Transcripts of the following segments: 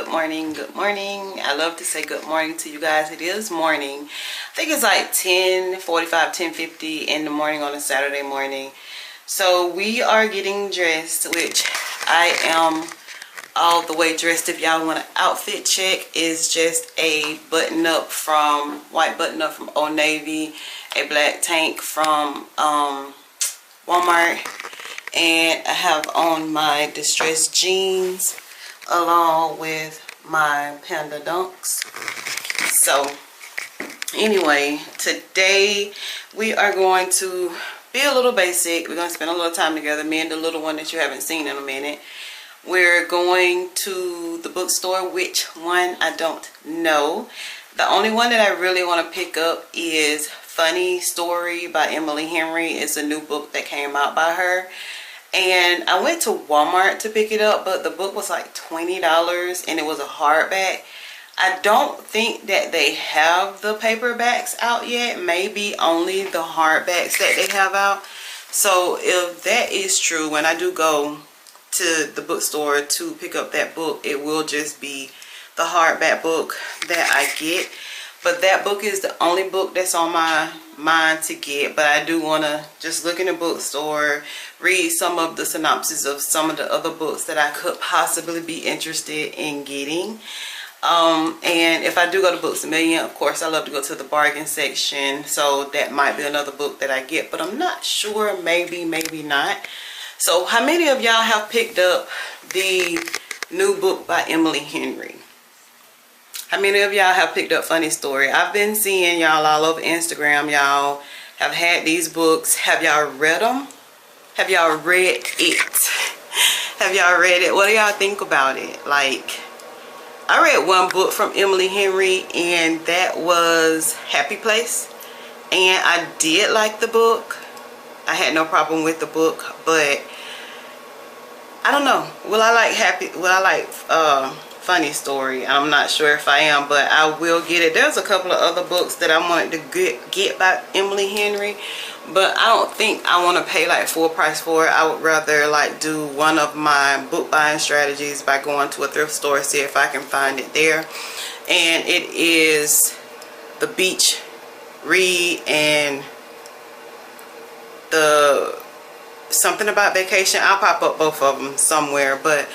good morning, good morning. I love to say good morning to you guys. It is morning. I think it's like 10:45, 10:50 in the morning on a Saturday morning. So we are getting dressed, which I am all the way dressed. If y'all want an outfit check, is just a button-up from, white button-up from Old Navy, a black tank from Walmart, and I have on my distressed jeans along with my Panda Dunks. So anyway, today we are going to be a little basic. We're going to spend a little time together, me and the little one that you haven't seen in a minute. We're going to the bookstore. Which one, I don't know. The only one that I really want to pick up is Funny Story by Emily Henry. It's a new book that came out by her. And I went to Walmart to pick it up, but the book was like $20 and it was a hardback. I don't think that they have the paperbacks out yet. Maybe only the hardbacks that they have out. So if that is true, when I do go to the bookstore to pick up that book, it will just be the hardback book that I get. But that book is the only book that's on my mind to get. But I do want to just look in the bookstore, read some of the synopses of some of the other books that I could possibly be interested in getting. And if I do go to Books A Million, of course I love to go to the bargain section, so that might be another book that I get, but I'm not sure. Maybe not. So how many of y'all have picked up the new book by Emily Henry? How many of y'all have picked up Funny Story? I've been seeing y'all all over Instagram. Y'all have had these books. Have y'all read them? Have y'all read it? Have y'all read it? What do y'all think about it? Like, I read one book from Emily Henry, and that was Happy Place. And I did like the book. I had no problem with the book, but I don't know. Will I like Funny Story? I'm not sure if I am, but I will get it. There's a couple of other books that I wanted to get by Emily Henry, but I don't think I want to pay like full price for it. I would rather like do one of my book buying strategies by going to a thrift store, see if I can find it there. And it is The Beach Read and the Something About Vacation. I'll pop up both of them somewhere, but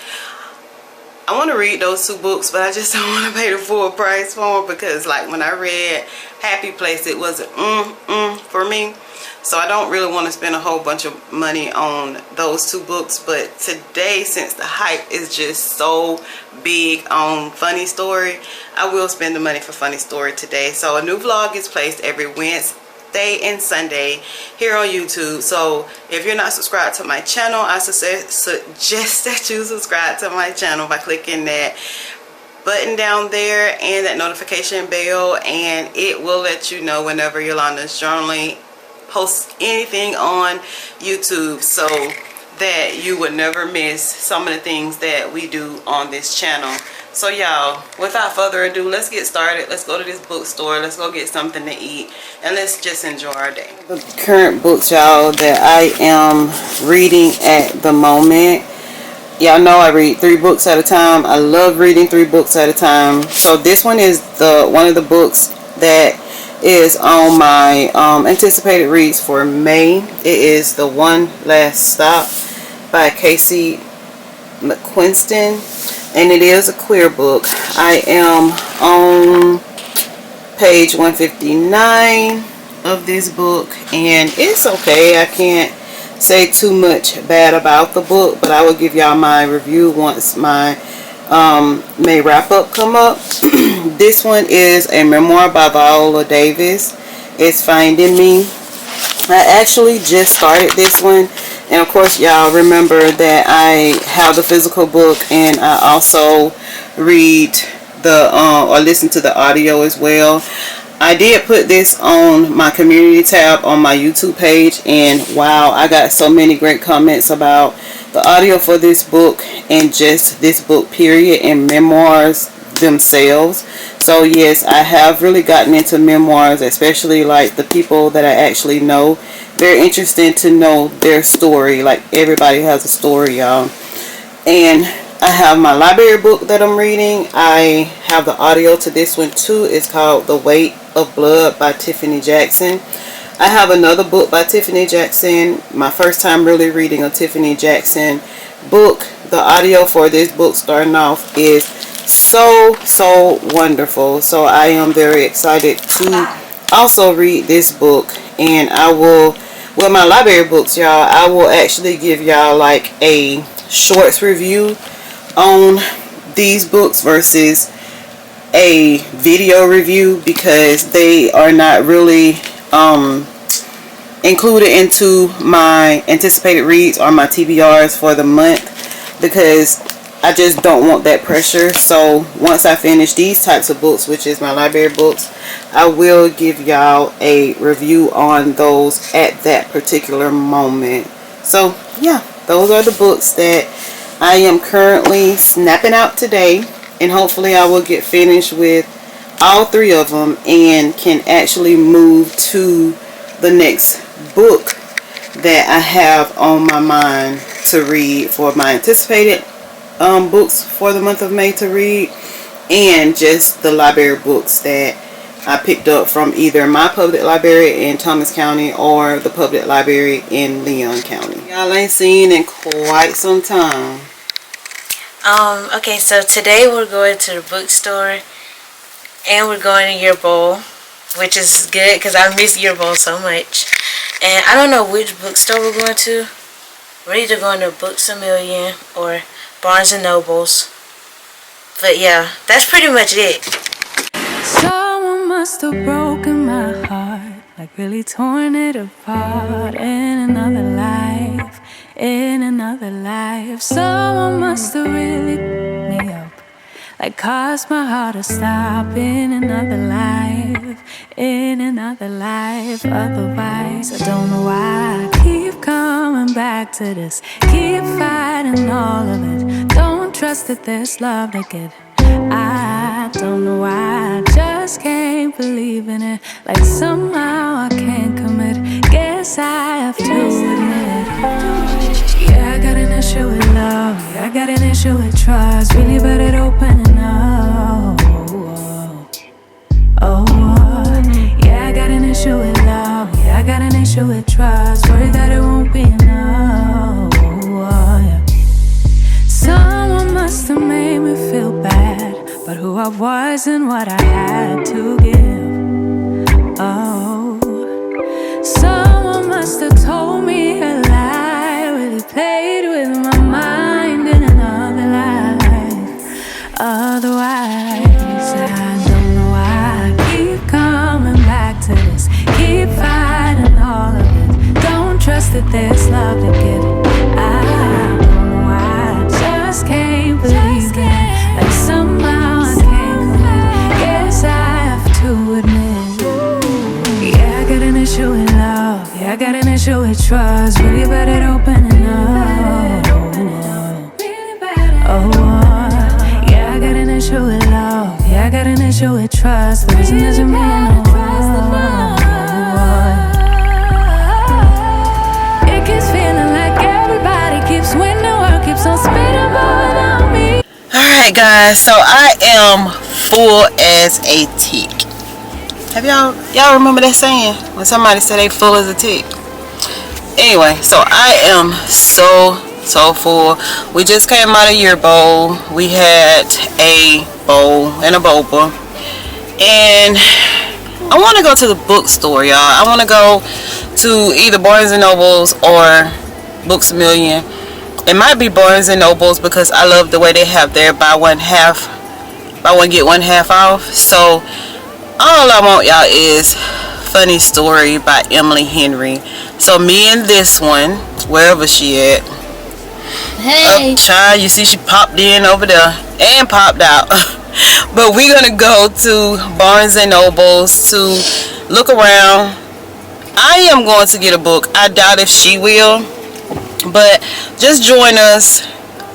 I want to read those two books, but I just don't want to pay the full price for them, because like when I read Happy Place, it wasn't for me. So I don't really want to spend a whole bunch of money on those two books. But today, since the hype is just so big on Funny Story, I will spend the money for Funny Story today. So a new vlog is placed every Wednesday and Sunday here on YouTube. So if you're not subscribed to my channel, I suggest that you subscribe to my channel by clicking that button down there and that notification bell, and it will let you know whenever Yolanda's Journaling posts anything on YouTube, so that you would never miss some of the things that we do on this channel. So y'all, without further ado, let's get started. Let's go to this bookstore. Let's go get something to eat, and let's just enjoy our day. The current books, y'all, that I am reading at the moment. Y'all know I read 3 books at a time. I love reading 3 books at a time. So this one is one of the books that is on my anticipated reads for May. It is The One Last Stop by Casey McQuiston, and it is a queer book. I am on page 159 of this book, and it's okay. I can't say too much bad about the book, but I will give y'all my review once my May wrap up come up. This one is a memoir by Viola Davis. It's Finding Me. I actually just started this one, and of course y'all remember that I have the physical book, and I also read the or listen to the audio as well. I did put this on my community tab on my YouTube page, and wow, I got so many great comments about the audio for this book and just this book period, and memoirs themselves. So yes, I have really gotten into memoirs, especially like the people that I actually know. Very interesting to know their story. Like, everybody has a story, y'all. And I have my library book that I'm reading. I have the audio to this one too. It's called The Weight of Blood by Tiffany Jackson. I have another book by Tiffany Jackson. My first time really reading a Tiffany Jackson book. The audio for this book starting off is so wonderful. So I am very excited to also read this book. And I will, with my library books, y'all, I will actually give y'all like a shorts review on these books versus a video review, because they are not really included into my anticipated reads or my TBRs for the month, because I just don't want that pressure. So once I finish these types of books, which is my library books, I will give y'all a review on those at that particular moment. So yeah, those are the books that I am currently snapping out today, and hopefully I will get finished with all 3 of them and can actually move to the next book that I have on my mind to read for my anticipated books for the month of May to read, and just the library books that I picked up from either my public library in Thomas County or the public library in Leon County. Y'all ain't seen in quite some time. Okay, so today we're going to the bookstore and we're going to Year Bowl, which is good because I miss Year Bowl so much. And I don't know which bookstore we're going to. We're either going to Books A Million or Barnes and Nobles. But yeah, that's pretty much it. Someone must have broken my heart, like really torn it apart in another life, in another life. Someone must have really picked me up, like caused my heart to stop in another life, in another life. Otherwise, I don't know why I keep coming back to this, keep fighting all of it. Don't trust that there's love to get. I don't know why, I just can't believe in it. Like somehow I can't commit. Guess I have to admit. Yeah, I got an issue with love. Yeah, I got an issue with trust. Really bad at opening up. Yeah, I got an issue with love. Yeah, I got an issue with trust. Worried that it won't be enough. Yeah. Someone must have made me feel bad about who I was and what I had to give. Oh, someone must have told me a lie, really played with my mind in another life. Otherwise, I don't know why I keep coming back to this, keep fighting all of it. Don't trust that there's love to give. I don't know why I just can't believe it. Like somehow I can't commit. Guess I have to admit. Yeah, I got an issue with love. Yeah, I got an issue with trust. Really bad at opening up. Yeah, I got an issue with love. Yeah, I got an issue with trust. The reason doesn't mean no. It keeps feeling like everybody keeps winning. World keeps on spinning, but without me. Alright guys, so I am full as a tick. Have y'all remember that saying when somebody said they full as a tick? Anyway, so I am so full. We just came out of Year Bowl. We had a bowl and a boba, and I want to go to the bookstore, y'all. I want to go to either Barnes and Nobles or Books A Million. It might be Barnes and Nobles because I love the way they have their buy one get one half off. So all I want, y'all, is Funny Story by Emily Henry. So me and this one, wherever she at. Hey. Child, you see she popped in over there and popped out. But we're gonna go to Barnes and Nobles to look around. I am going to get a book. I doubt if she will, but just join us,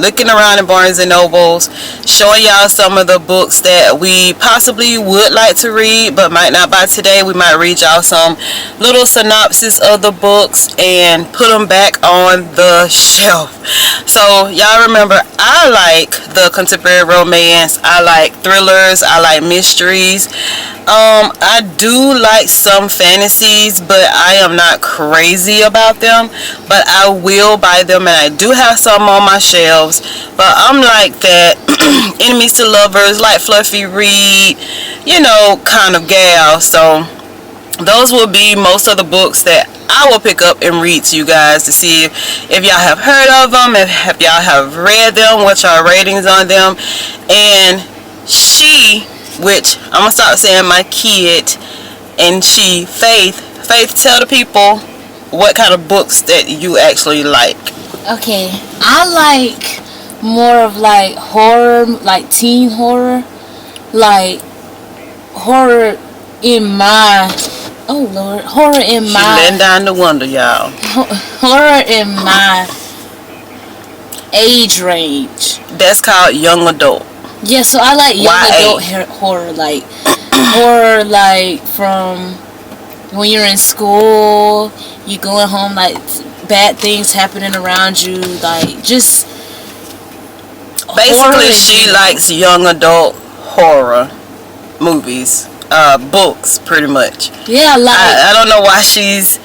looking around in Barnes and Nobles, showing y'all some of the books that we possibly would like to read but might not buy today. We might read y'all some little synopsis of the books and put them back on the shelf. So y'all remember, I like the contemporary romance, I like thrillers, I like mysteries. I do like some fantasies, but I am not crazy about them, but I will buy them, and I do have some on my shelves. But I'm like that enemies to lovers, like fluffy read, kind of gal. So those will be most of the books that I will pick up and read to you guys to see if y'all have heard of them, if y'all have read them, what y'all ratings on them. And which I'm gonna stop saying my kid, and Faith, tell the people what kind of books that you actually like. Okay, I like more of like horror, like teen horror, like horror in my, oh Lord, horror in She my, letting down the window, y'all. horror in my age range. That's called young adult. Yeah, so I like young YA. adult horror, like horror, like from when you're in school, you going home, like bad things happening around you, like just basically she likes young adult horror movies, books, pretty much. Yeah, like I don't know why she's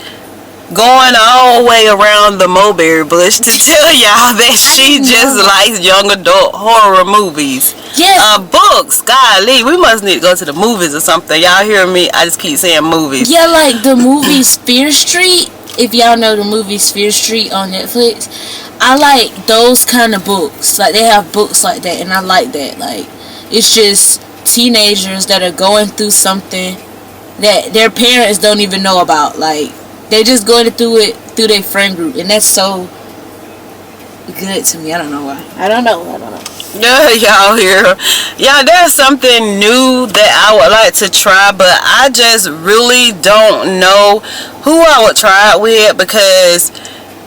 going all the way around the mulberry bush to tell y'all that she just likes young adult horror movies. Yes. Books. Golly, we must need to go to the movies or something. Y'all hear me? I just keep saying movies. Yeah, like the movie Fear Street. If y'all know the movie Fear Street on Netflix, I like those kind of books. Like they have books like that, and I like that. Like it's just teenagers that are going through something that their parents don't even know about. Like they're just going through it through their friend group, and that's so good to me. I don't know why. I don't know. Yeah, y'all hear? Yeah, there's something new that I would like to try, but I just really don't know who I would try it with, because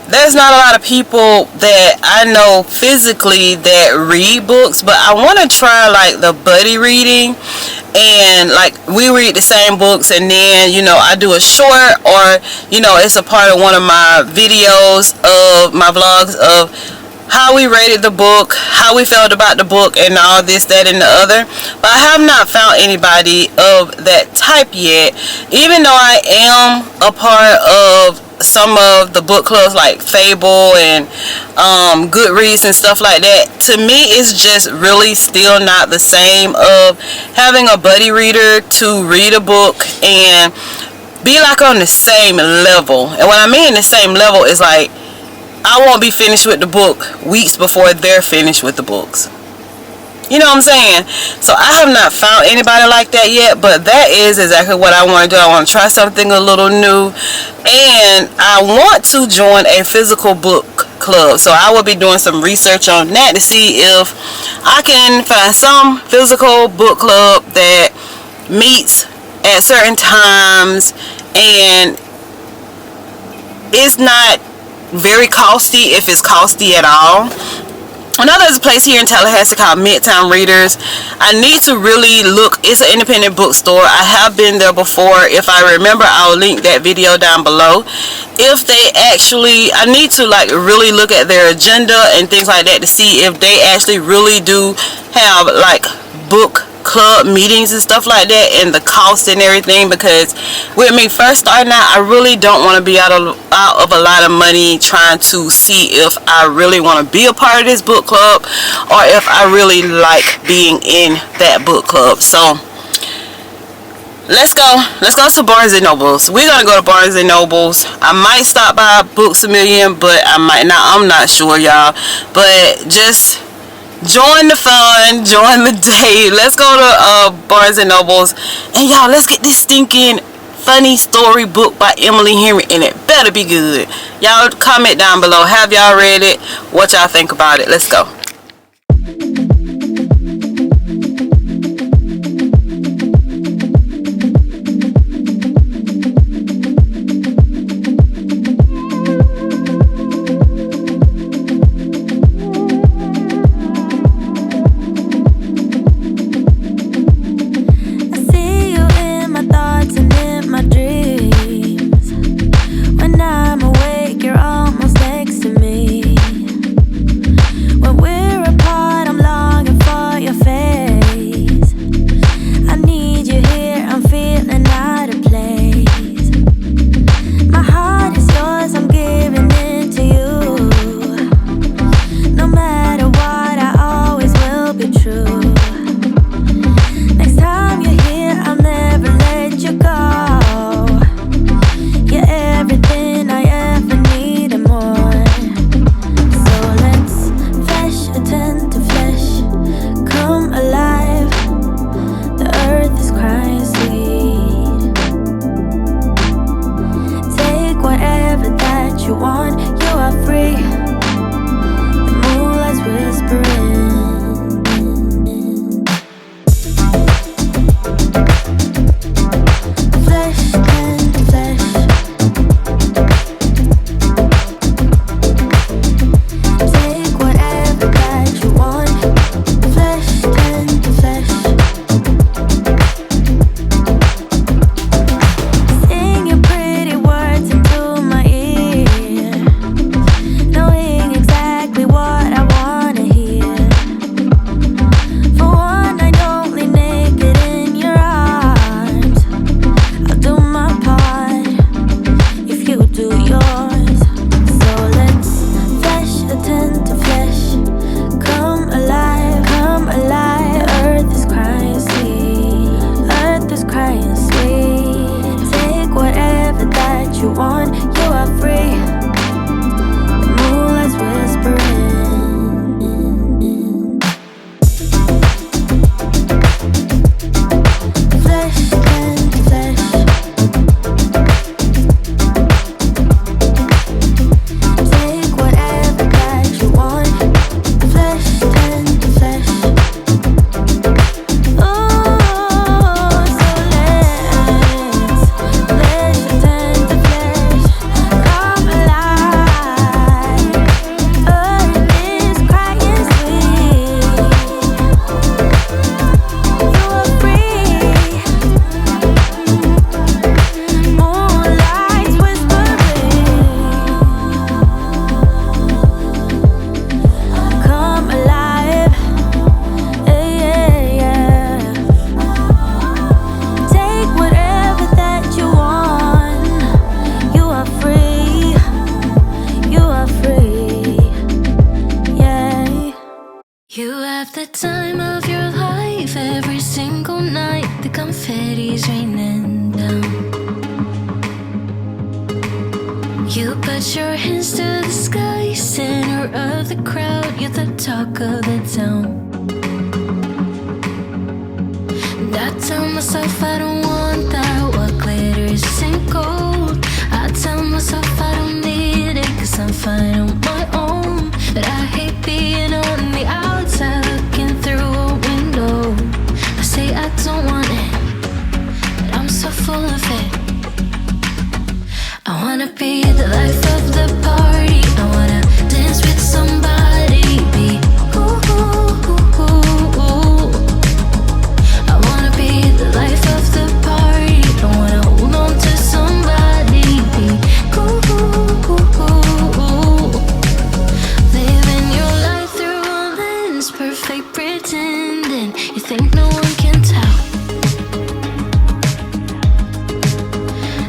there's not a lot of people that I know physically that read books. But I want to try like the buddy reading, and like we read the same books, and then I do a short, or it's a part of one of my videos of my vlogs of how we rated the book, how we felt about the book, and all this, that, and the other. But I have not found anybody of that type yet, even though I am a part of some of the book clubs like Fable and Goodreads and stuff like that. To me, it's just really still not the same of having a buddy reader to read a book and be like on the same level. And what I mean the same level is like I won't be finished with the book weeks before they're finished with the books. You know what I'm saying? So I have not found anybody like that yet, but that is exactly what I want to do. I want to try something a little new, and I want to join a physical book club. So I will be doing some research on that to see if I can find some physical book club that meets at certain times and it's not very costly, if it's costly at all. I know there's a place here in Tallahassee called Midtown Readers. I need to really look. It's an independent bookstore. I have been there before. If I remember, I'll link that video down below. If they actually, I need to like really look at their agenda and things like that to see if they actually really do have like book club meetings and stuff like that, and the cost and everything, because with me first starting out, I really don't want to be out of a lot of money trying to see if I really want to be a part of this book club or if I really like being in that book club. So let's go to Barnes and Nobles. We're gonna go to Barnes and Nobles. I might stop by Books A Million, but I might not. I'm not sure, y'all, but just join the fun, join the day. Let's go to Barnes and Nobles, and y'all, let's get this stinking funny story book by Emily Henry, and it better be good. Y'all comment down below, have y'all read it, what y'all think about it. Let's go. confetti's raining down. You put your hands to the sky, center of the crowd, you're the talk of the town. And I tell myself I don't want that, what glitters isn't gold. I tell myself I don't need it, cause I'm fine on my own. But I hate being on the outside, looking through a window. I say I don't want it, but I'm so full of it. I wanna be the life of the party, I wanna dance with somebody, be ooh, ooh, ooh, ooh, ooh. I wanna be the life of the party, I wanna hold on to somebody, be ooh, ooh, ooh, ooh, ooh. Living your life through a lens, perfect pretending, you think no one can tell.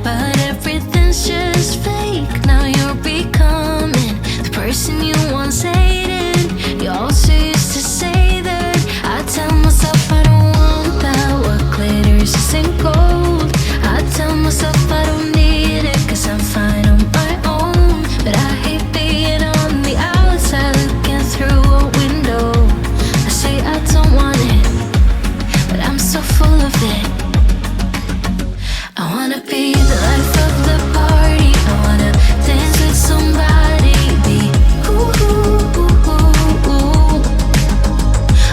But everything's just fake, now you're becoming the person you once hated. You also used to say that. I tell myself I don't want that, what glitters isn't gold. I tell myself I don't need it, cause I'm fine on my own. But I hate being on the outside, looking through a window. I say I don't want it, but I'm so full of it. I wanna be the life of the party, I wanna dance with somebody, be ooh, ooh, ooh, ooh, ooh.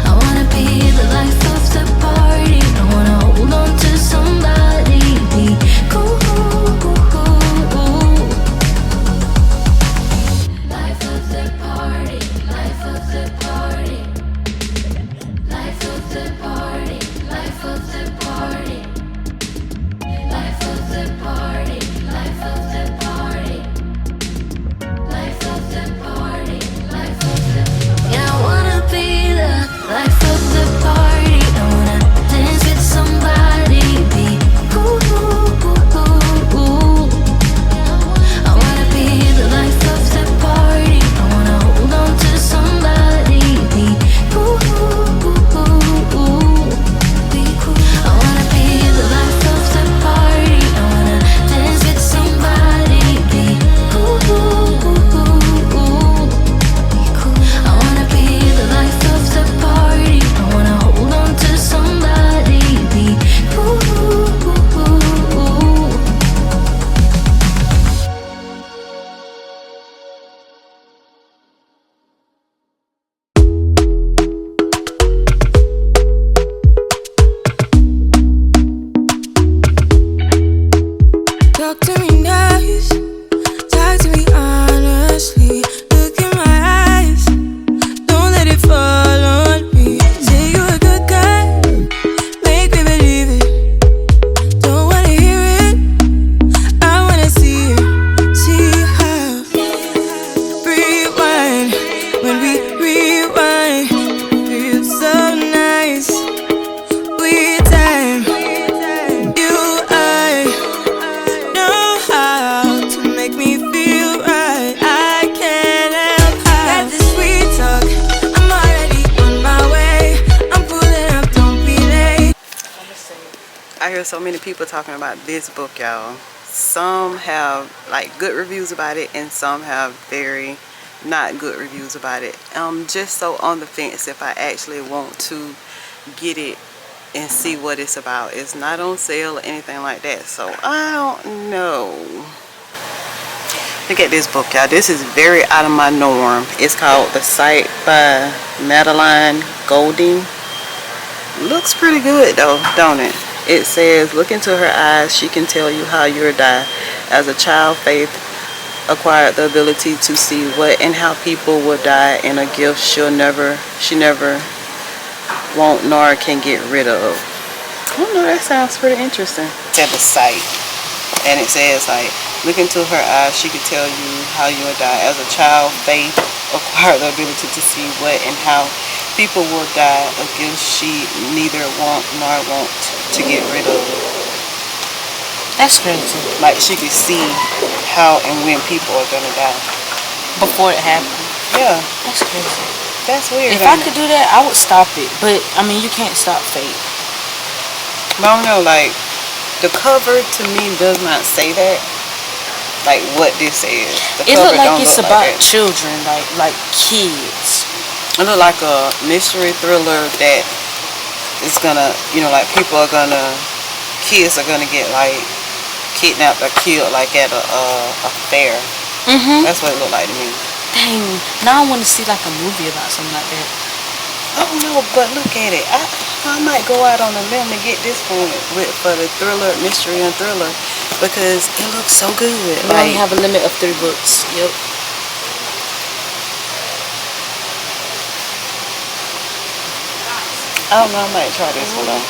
I wanna be the life of the party, I wanna hold on to somebody, be ooh, ooh, ooh, ooh. Life of the party, life of the party, life of the party, life of the party. Life of the party, life of the party, life of the party, life of the party. Yeah, I wanna be the life of the party, I wanna dance with somebody, be ooh, ooh, ooh, ooh, ooh. I wanna be the life of the party, I wanna hold on to somebody, be ooh, ooh, ooh, ooh, ooh. Be cool. I wanna be the life of the party, I wanna dance with somebody, be ooh, ooh, ooh, ooh, ooh. Be cool. I wanna be the life of the party, I wanna hold on to somebody, be ooh, ooh, ooh, ooh, ooh. Talk to me nice, talk to me honestly. Look in my eyes, don't let it fall on me. Say you're a good guy, make me believe it. Don't wanna hear it, I wanna see it. See how rewind, when we rewind, feels so nice. We time, you, I know how to make me feel right. I can't help how. Got this sweet talk, I'm already on my way. I'm pulling up, don't be late. I hear so many people talking about this book, y'all. Some have like good reviews about it, and some have very not good reviews about it. Just so on the fence if I actually want to get it and see what it's about. It's not on sale or anything like that, so I don't know. Look at this book, y'all. This is very out of my norm. It's called The Sight by Madeline Golding. Looks pretty good though, don't it? It says, look into her eyes, she can tell you how you'll die. As a child, Faith acquired the ability to see what and how people will die, and a gift she never won't nor can get rid of. I don't know, that sounds pretty interesting. It said The Sight, and it says like, look into her eyes, she can tell you how you will die. As a child, Faith acquired the ability to see what and how people will die, a gift she neither want nor won't to get rid of. That's crazy. Like she could see how and when people are gonna die Before it happened. Yeah, That's crazy. that's weird. If I could do that, I would stop it. But, I mean, you can't stop fate. But I don't know, like, the cover to me does not say that. Like what this is. The It cover looked like don't it's look about like that. children, like kids. It look like a mystery thriller that is gonna, you know, like kids are gonna get like kidnapped or killed like at a fair. That's what it looked like to me. Dang, now I want to see like a movie about something like that. I don't know, but look at it. I might go out on a limb and get this one for the thriller, mystery and thriller, because it looks so good. We only have a limit of 3 books. Yep. I don't know, I might try this one though.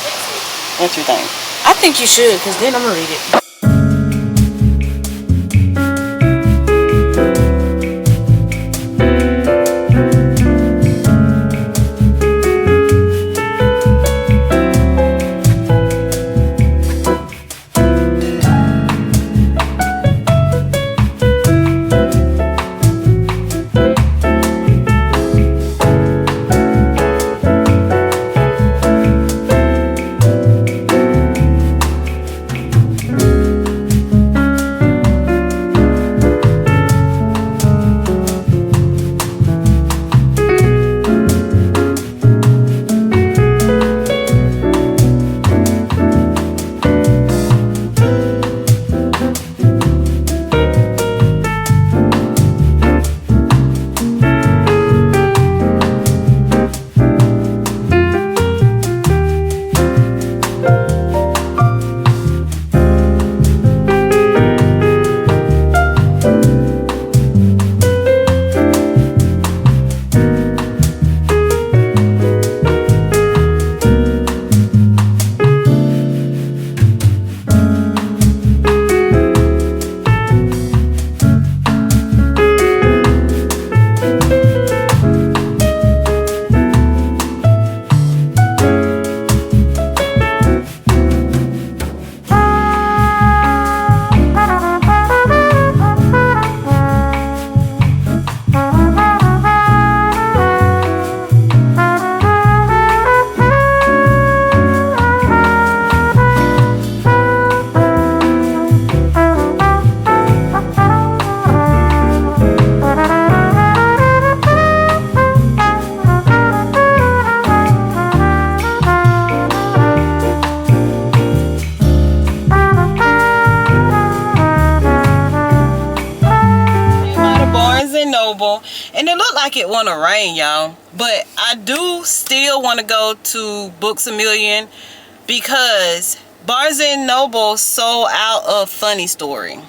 What you think? I think you should, because then I'm going to read it. And it looked like it want to rain, y'all, but I do still want to go to Books A Million because Barnes & Noble sold out of Funny Story.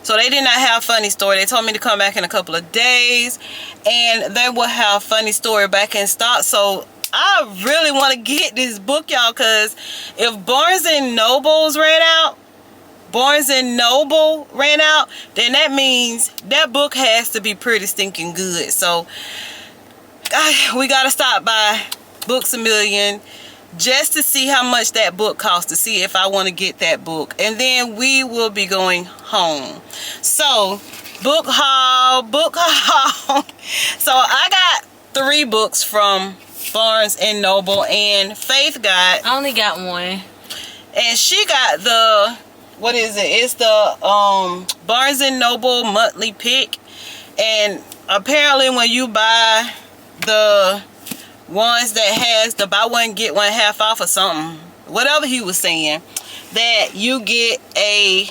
So they did not have Funny Story. They told me to come back in a couple of days and they will have Funny Story back in stock. So I really want to get this book, y'all, because if Barnes & Noble's ran out, then that means that book has to be pretty stinking good. So we gotta stop by Books A Million just to see how much that book costs, to see if I want to get that book, and then we will be going home. So book haul. So I got 3 books from Barnes & Noble, and Faith got, I only got 1, and she got the, what is it? It's the Barnes & Noble monthly pick. And apparently when you buy the ones that has the buy one get one half off or something, whatever he was saying, that you get a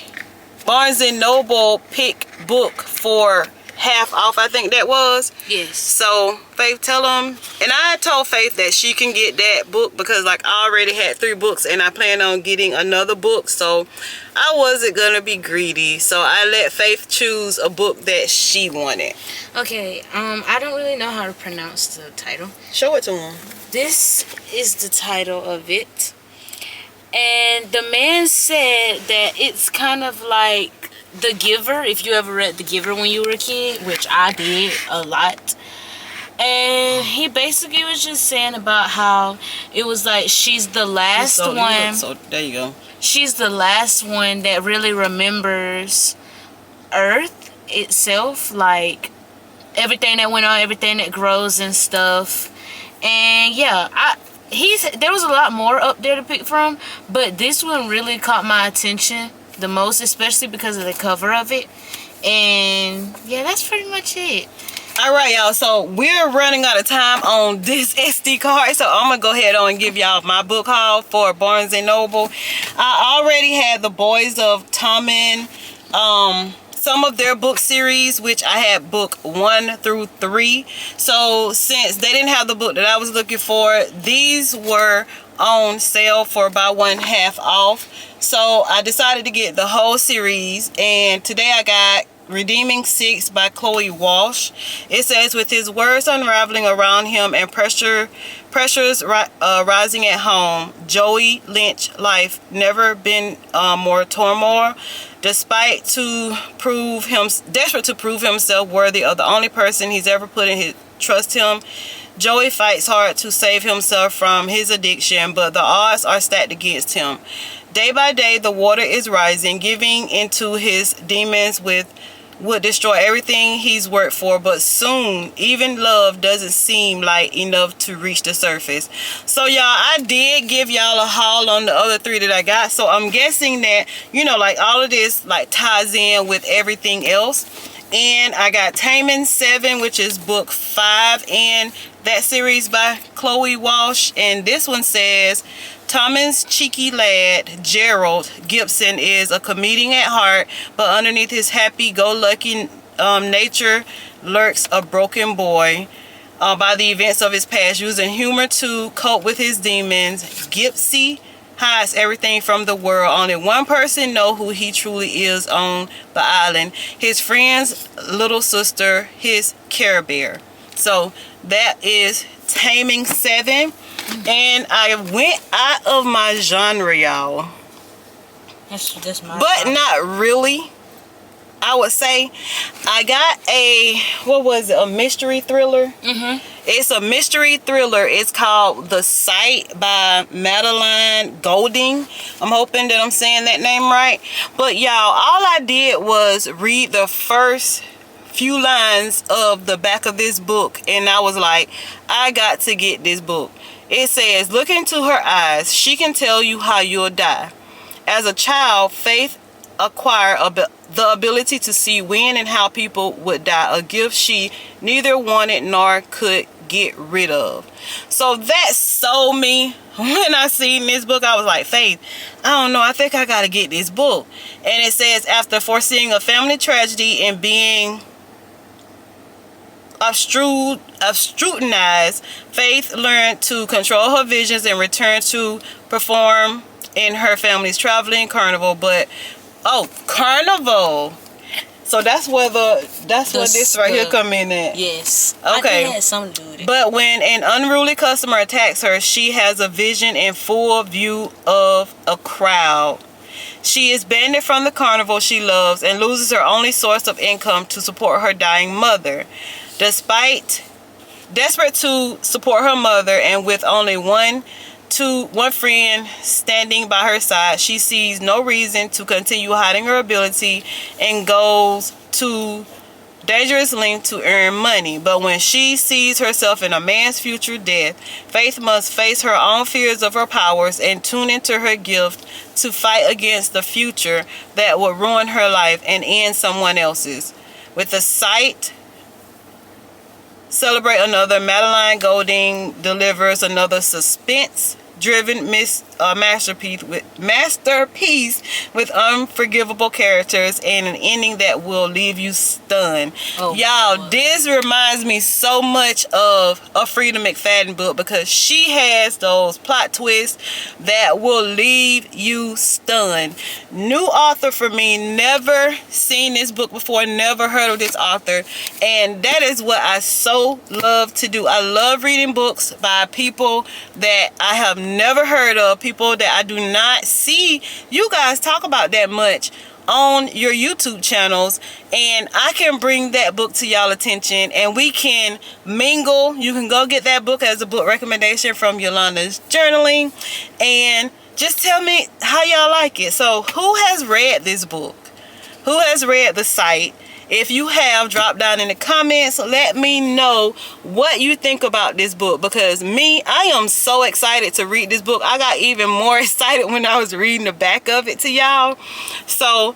Barnes & Noble pick book for half off, I think that was. yes. So Faith, tell them, and I told Faith that she can get that book because like I already had 3 books and I plan on getting another book, so I wasn't gonna be greedy. So I let Faith choose a book that she wanted. Okay, I don't really know how to pronounce the title. Show it to him. This is the title of it, and the man said that it's kind of like The Giver, if you ever read The Giver when you were a kid, which I did a lot. And he basically was just saying about how it was like she's the last one. So there you go. She's the last one that really remembers Earth itself, like everything that went on, everything that grows and stuff. And yeah, there was a lot more up there to pick from, but this one really caught my attention the most, especially because of the cover of it. And yeah, that's pretty much it. All right, y'all, so we're running out of time on this SD card, so I'm gonna go ahead on and give y'all my book haul for Barnes & Noble. I already had the Boys of Tommen, some of their book series, which I had book 1 through 3. So since they didn't have the book that I was looking for, these were on sale for buy one half off. So I decided to get the whole series, and today I got Redeeming 6 by Chloe Walsh. It says, with his words unraveling around him and pressures rising at home, Joey Lynch life never been more turmoil. Desperate to prove himself worthy of the only person he's ever put in his trust him, Joey fights hard to save himself from his addiction, but the odds are stacked against him. Day by day, the water is rising, giving into his demons would destroy everything he's worked for, but soon even love doesn't seem like enough to reach the surface. So y'all, I did give y'all a haul on the other 3 that I got, so I'm guessing that, you know, like all of this like ties in with everything else. And I got Taming 7, which is book 5 in that series by Chloe Walsh, and this one says, Tommen's cheeky lad, Gerald Gibson, is a comedian at heart, but underneath his happy-go-lucky nature lurks a broken boy. By the events of his past, using humor to cope with his demons, Gipsy hides everything from the world. Only one person knows who he truly is on the island. His friend's little sister, his Care Bear. So that is Taming 7. And I went out of my genre, y'all. That's my but genre. Not really. I would say I got a mystery thriller. It's a mystery thriller. It's called The Sight by Madeline Golding. I'm hoping that I'm saying that name right. But y'all, all I did was read the first few lines of the back of this book, and I was like, I got to get this book. It says, look into her eyes. She can tell you how you'll die. As a child, Faith acquired the ability to see when and how people would die, a gift she neither wanted nor could get rid of. So that sold me. When I seen this book, I was like, Faith, I don't know, I think I gotta get this book. And it says, after foreseeing a family tragedy and being scrutinized, Faith learned to control her visions and returned to perform in her family's traveling carnival. Carnival. So that's where this right here come in at. Yes. Okay. I had something to do with it. But when an unruly customer attacks her, she has a vision in full view of a crowd. She is banned from the carnival she loves and loses her only source of income to support her dying mother. Desperate to support her mother, and with only one friend standing by her side, she sees no reason to continue hiding her ability and goes to dangerous lengths to earn money. But when she sees herself in a man's future death, Faith must face her own fears of her powers and tune into her gift to fight against the future that will ruin her life and end someone else's. With The Sight, celebrate another. Madeline Golding delivers another suspense-driven masterpiece with unforgivable characters and an ending that will leave you stunned. Y'all, this reminds me so much of a Frida McFadden book, because she has those plot twists that will leave you stunned. New author for me, never seen this book before, never heard of this author, and that is what I so love to do. I love reading books by people that I have never heard of, people that I do not see you guys talk about that much on your YouTube channels, and I can bring that book to y'all attention and we can mingle. You can go get that book as a book recommendation from Yolanda's Journaling and just tell me how y'all like it. So who has read this book? Who has read The Sight? If you have, drop down in the comments. Let me know what you think about this book, because I am so excited to read this book. I got even more excited when I was reading the back of it to y'all. So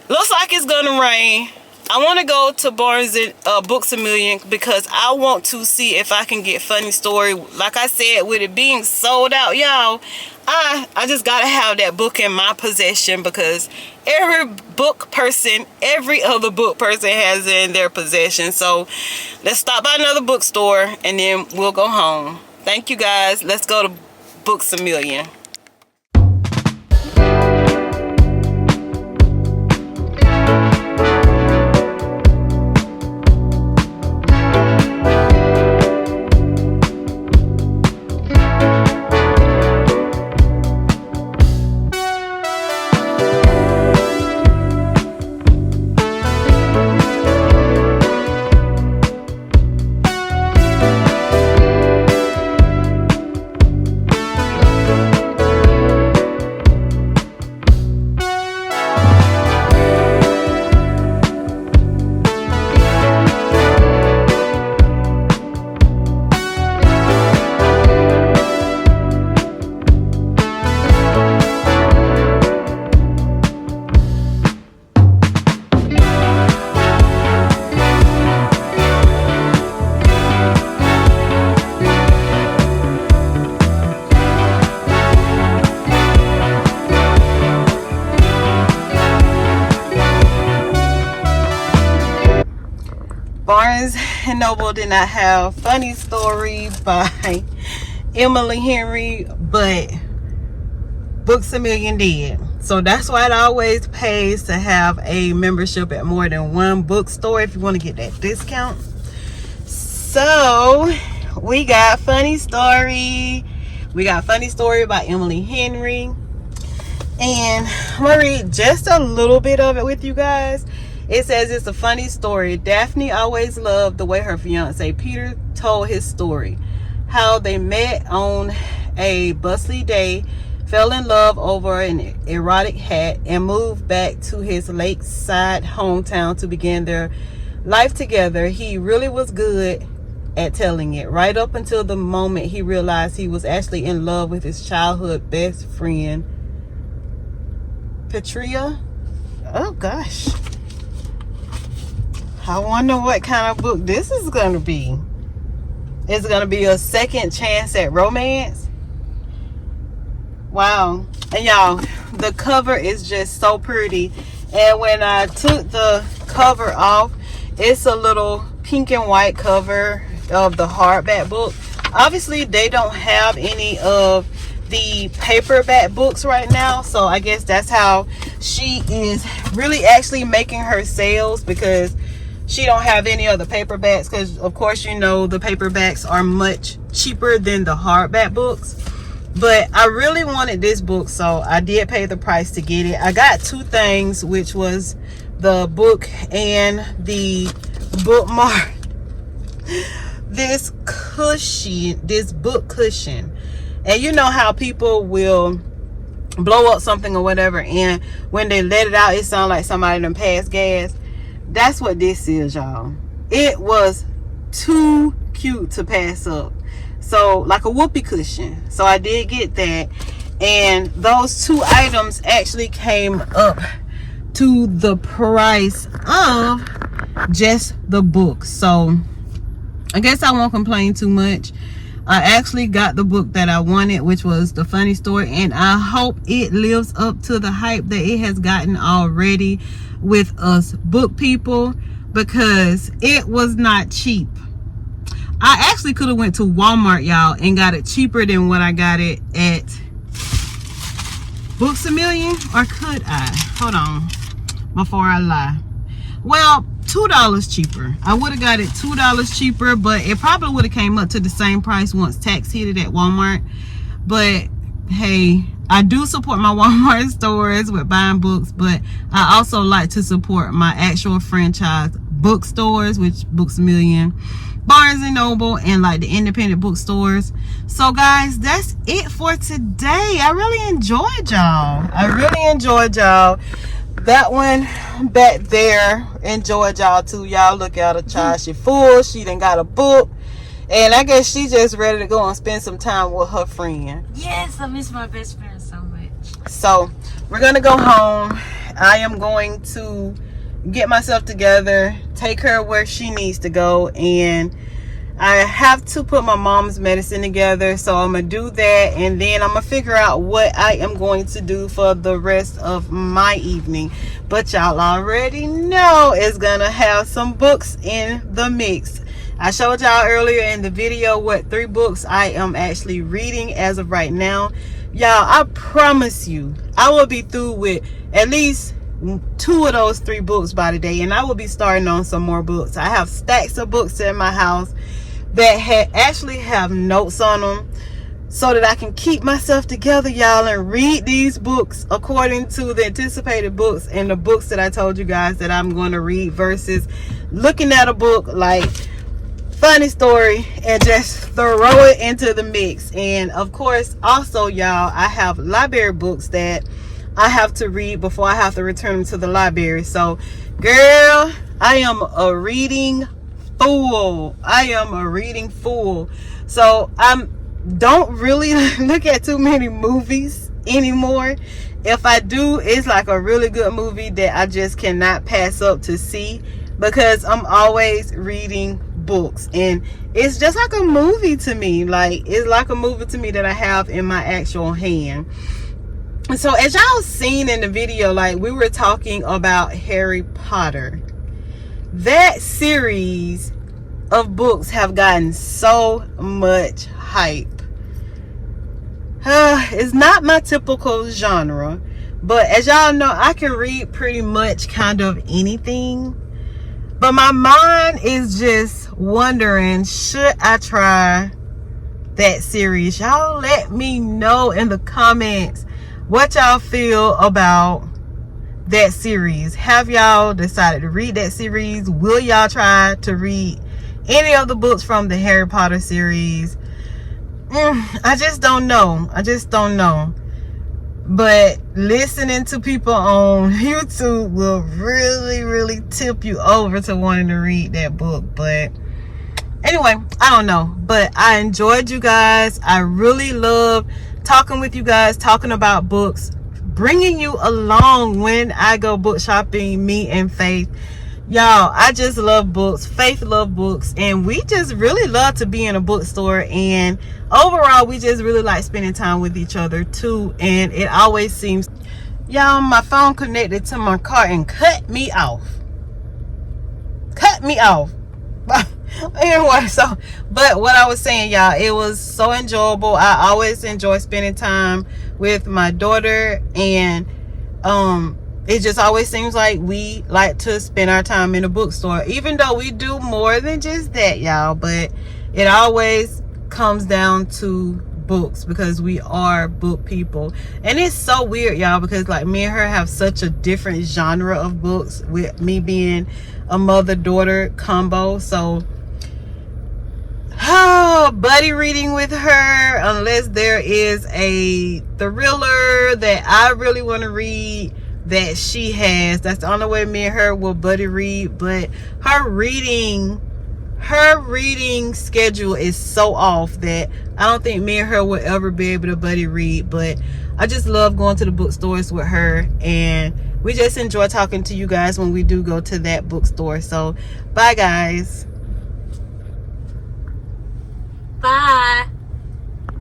looks like it's gonna rain. I want to go to Barnes and Books A Million because I want to see if I can get Funny Story. Like I said, with it being sold out, y'all, I just gotta have that book in my possession, because every other book person has it in their possession. So let's stop by another bookstore and then we'll go home. Thank you guys. Let's go to Books A Million. Barnes and Noble did not have Funny Story by Emily Henry, but Books A Million did. So that's why it always pays to have a membership at more than one bookstore if you want to get that discount. So we got Funny Story. We got Funny Story by Emily Henry. And I'm going to read just a little bit of it with you guys. It says it's a funny story. Daphne always loved the way her fiance Peter told his story. How they met on a bustly day, fell in love over an erotic hat, and moved back to his lakeside hometown to begin their life together. He really was good at telling it, right up until the moment he realized he was actually in love with his childhood best friend, Petria. Oh gosh. I wonder what kind of book this is going to be. Is it going to be a second chance at romance? Wow. And y'all, the cover is just so pretty. And when I took the cover off, it's a little pink and white cover of the hardback book. Obviously, they don't have any of the paperback books right now, so I guess that's how she is really actually making her sales, because she don't have any other paperbacks, because of course you know the paperbacks are much cheaper than the hardback books. But I really wanted this book, so I did pay the price to get it. I got two things, which was the book and the bookmark. This book cushion. And you know how people will blow up something or whatever, and when they let it out, it sounds like somebody done passed gas. That's what this is, y'all. It was too cute to pass up. So, like a whoopee cushion. So I did get that. And those two items actually came up to the price of just the book. So I guess I won't complain too much. I actually got the book that I wanted, which was The Funny Story, and I hope it lives up to the hype that it has gotten already with us book people, because it was not cheap. I actually could have went to Walmart, y'all, and got it cheaper than what I got it at Books A Million. Or could I? Hold on before I lie. Well, $2 cheaper. I would have got it $2 cheaper, but it probably would have came up to the same price once tax hit it at Walmart. But hey, I do support my Walmart stores with buying books, but I also like to support my actual franchise bookstores, which Books A Million, Barnes and Noble, and like the independent bookstores. So guys, that's it for today. I really enjoyed y'all. That one back there enjoyed y'all too. Y'all look at her, child. She full. She done got a book. And I guess she just ready to go and spend some time with her friend. Yes, I miss my best friend so much. So we're going to go home. I am going to get myself together, take her where she needs to go. And I have to put my mom's medicine together. So I'm going to do that. And then I'm going to figure out what I am going to do for the rest of my evening. But y'all already know it's going to have some books in the mix. I showed y'all earlier in the video what 3 books I am actually reading as of right now. Y'all, I promise you, I will be through with at least 2 of those 3 books by today. And I will be starting on some more books. I have stacks of books in my house that actually have notes on them so that I can keep myself together, y'all, and read these books according to the anticipated books and the books that I told you guys that I'm going to read, versus looking at a book like funny story and just throw it into the mix. And of course, also, y'all, I have library books that I have to read before I have to return them to the library. So girl, I am a reading fool. So I don't really look at too many movies anymore. If I do, it's like a really good movie that I just cannot pass up to see, because I'm always reading books, and it's just like a movie to me. Like, it's like a movie to me that I have in my actual hand. So as y'all seen in the video, like, we were talking about Harry Potter. That series of books have gotten so much hype. It's not my typical genre, but as y'all know, I can read pretty much kind of anything. But my mind is just wondering, should I try that series? Y'all let me know in the comments what y'all feel about that series. Have y'all decided to read that series? Will y'all try to read any of the books from the Harry Potter series? I just don't know. But listening to people on YouTube will really tip you over to wanting to read that book. But anyway, I don't know. But I enjoyed you guys. I really love talking with you guys, talking about books, bringing you along when I go book shopping, me and Faith. Y'all, I just love books. Faith love books, and we just really love to be in a bookstore. And overall, we just really like spending time with each other too. And it always seems, y'all, my phone connected to my car and cut me off. Anyway, so, but what I was saying, y'all, it was so enjoyable. I always enjoy spending time with my daughter, and it just always seems like we like to spend our time in a bookstore, even though we do more than just that, y'all. But it always comes down to books, because we are book people. And it's so weird, y'all, because like me and her have such a different genre of books, with me being a mother-daughter combo. So buddy reading with her, unless there is a thriller that I really want to read that she has. That's the only way me and her will buddy read. But her reading schedule is so off that I don't think me and her will ever be able to buddy read. But I just love going to the bookstores with her, and we just enjoy talking to you guys when we do go to that bookstore. So bye, guys. Bye.